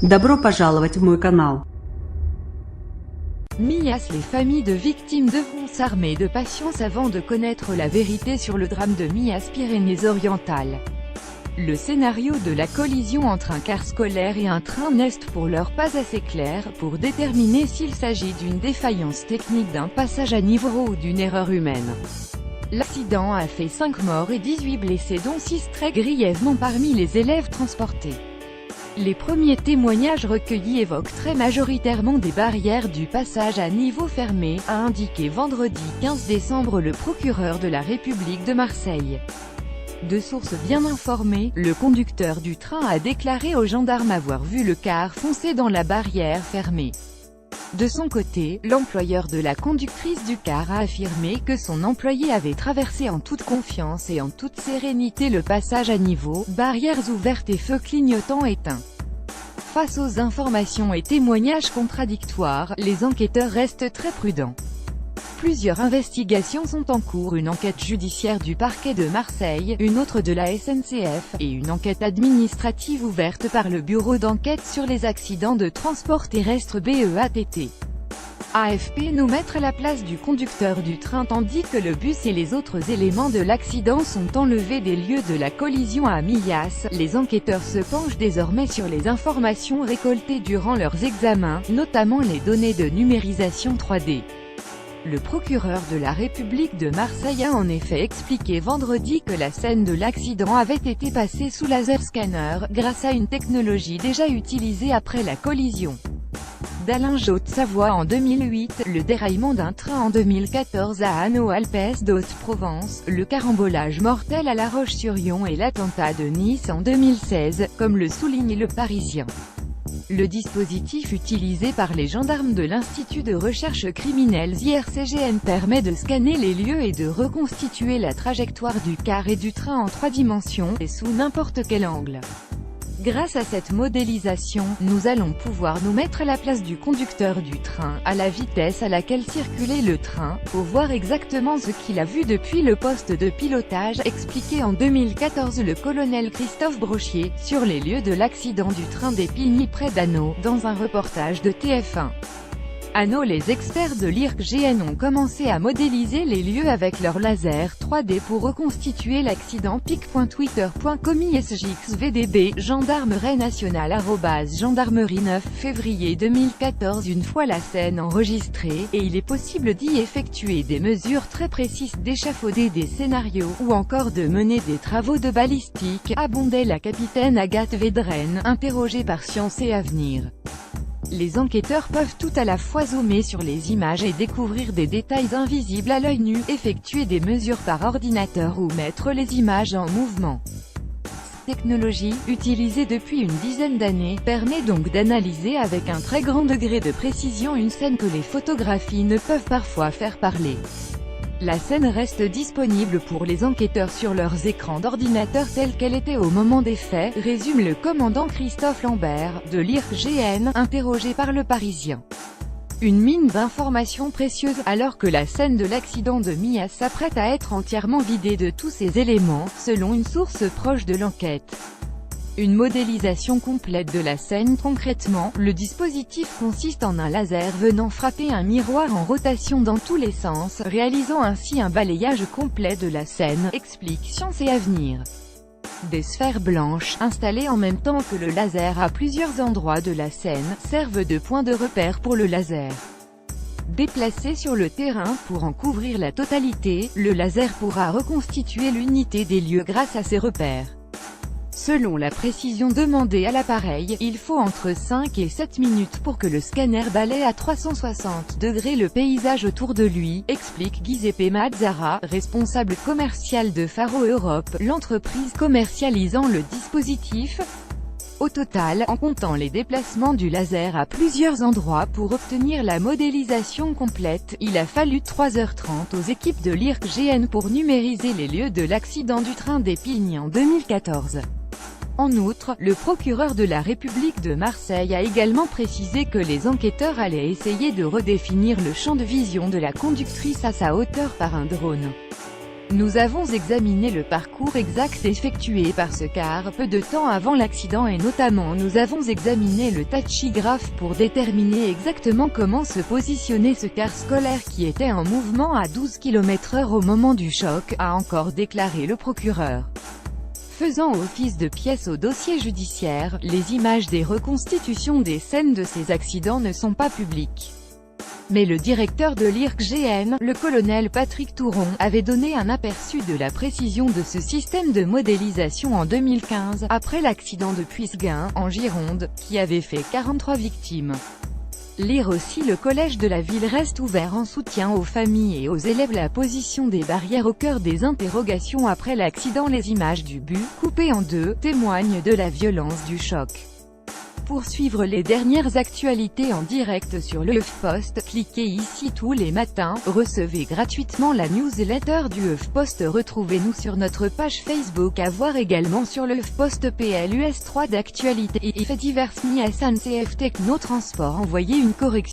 Добро пожаловать в мой канал. Mias. Les familles de victimes devront s'armer de patience avant de connaître la vérité sur le drame de Mias, Pyrénées-Orientales. Le scénario de la collision entre un car scolaire et un train n'est pour l'heure pas assez clair pour déterminer s'il s'agit d'une défaillance technique d'un passage à niveau ou d'une erreur humaine. L'accident a fait 5 morts et 18 blessés, dont 6 très grièvement parmi les élèves transportés. Les premiers témoignages recueillis évoquent très majoritairement des barrières du passage à niveau fermé, a indiqué vendredi 15 décembre le procureur de la République de Marseille. De sources bien informées, le conducteur du train a déclaré aux gendarmes avoir vu le car foncer dans la barrière fermée. De son côté, l'employeur de la conductrice du car a affirmé que son employé avait traversé en toute confiance et en toute sérénité le passage à niveau, barrières ouvertes et feux clignotants éteints. Face aux informations et témoignages contradictoires, les enquêteurs restent très prudents. Plusieurs investigations sont en cours, une enquête judiciaire du parquet de Marseille, une autre de la SNCF, et une enquête administrative ouverte par le Bureau d'enquête sur les accidents de transport terrestre BEATT. AFP nous mettre à la place du conducteur du train tandis que le bus et les autres éléments de l'accident sont enlevés des lieux de la collision à Mias. Les enquêteurs se penchent désormais sur les informations récoltées durant leurs examens, notamment les données de numérisation 3D. Le procureur de la République de Marseille a en effet expliqué vendredi que la scène de l'accident avait été passée sous laser scanner, grâce à une technologie déjà utilisée après la collision d'Allinges Haute-Savoie en 2008, le déraillement d'un train en 2014 à Hanau-Alpes d'Haute-Provence, le carambolage mortel à La Roche-sur-Yon et l'attentat de Nice en 2016, comme le souligne Le Parisien. Le dispositif utilisé par les gendarmes de l'Institut de recherche criminelle IRCGN permet de scanner les lieux et de reconstituer la trajectoire du car et du train en 3 dimensions, et sous n'importe quel angle. Grâce à cette modélisation, nous allons pouvoir nous mettre à la place du conducteur du train, à la vitesse à laquelle circulait le train, pour voir exactement ce qu'il a vu depuis le poste de pilotage, expliqué en 2014 le colonel Christophe Brochier, sur les lieux de l'accident du train des Pigny près d'Hanau, dans un reportage de TF1. Hanau. Les experts de l'IRCGN ont commencé à modéliser les lieux avec leur laser 3D pour reconstituer l'accident. pic.twitter.com ISJXVDB, gendarmerie nationale @gendarmerie 9 février 2014. Une fois la scène enregistrée, et il est possible d'y effectuer des mesures très précises, d'échafauder des scénarios, ou encore de mener des travaux de balistique, abondait la capitaine Agathe Védrenne, interrogée par Science et Avenir. Les enquêteurs peuvent tout à la fois zoomer sur les images et découvrir des détails invisibles à l'œil nu, effectuer des mesures par ordinateur ou mettre les images en mouvement. Cette technologie, utilisée depuis une dizaine d'années, permet donc d'analyser avec un très grand degré de précision une scène que les photographies ne peuvent parfois faire parler. La scène reste disponible pour les enquêteurs sur leurs écrans d'ordinateur telle qu'elle était au moment des faits, résume le commandant Christophe Lambert, de l'IRCGN, interrogé par Le Parisien. Une mine d'informations précieuses, alors que la scène de l'accident de Mias s'apprête à être entièrement vidée de tous ses éléments, selon une source proche de l'enquête. Une modélisation complète de la scène. Concrètement, le dispositif consiste en un laser venant frapper un miroir en rotation dans tous les sens, réalisant ainsi un balayage complet de la scène, explique Science et Avenir. Des sphères blanches, installées en même temps que le laser à plusieurs endroits de la scène, servent de point de repère pour le laser. Déplacé sur le terrain pour en couvrir la totalité, le laser pourra reconstituer l'unité des lieux grâce à ces repères. Selon la précision demandée à l'appareil, il faut entre 5 et 7 minutes pour que le scanner balaie à 360 degrés le paysage autour de lui, explique Giuseppe Mazzara, responsable commercial de Faro Europe, l'entreprise commercialisant le dispositif. Au total, en comptant les déplacements du laser à plusieurs endroits pour obtenir la modélisation complète, il a fallu 3h30 aux équipes de l'IRCGN pour numériser les lieux de l'accident du train des Pigny en 2014. En outre, le procureur de la République de Marseille a également précisé que les enquêteurs allaient essayer de redéfinir le champ de vision de la conductrice à sa hauteur par un drone. Nous avons examiné le parcours exact effectué par ce car peu de temps avant l'accident et notamment nous avons examiné le tachygraphe pour déterminer exactement comment se positionnait ce car scolaire qui était en mouvement à 12 km/h au moment du choc, a encore déclaré le procureur. Faisant office de pièce au dossier judiciaire, les images des reconstitutions des scènes de ces accidents ne sont pas publiques. Mais le directeur de l'IRCGN, le colonel Patrick Touron, avait donné un aperçu de la précision de ce système de modélisation en 2015, après l'accident de Puisseguin, en Gironde, qui avait fait 43 victimes. Lire aussi: le collège de la ville reste ouvert en soutien aux familles et aux élèves. La position des barrières au cœur des interrogations après l'accident. Les images du bus, coupé en deux, témoignent de la violence du choc. Pour suivre les dernières actualités en direct sur le HuffPost, cliquez ici tous les matins. Recevez gratuitement la newsletter du HuffPost. Retrouvez-nous sur notre page Facebook. À voir également sur le HuffPost PLUS 3 d'actualité et faits divers SNCF Techno Transport. Envoyez une correction.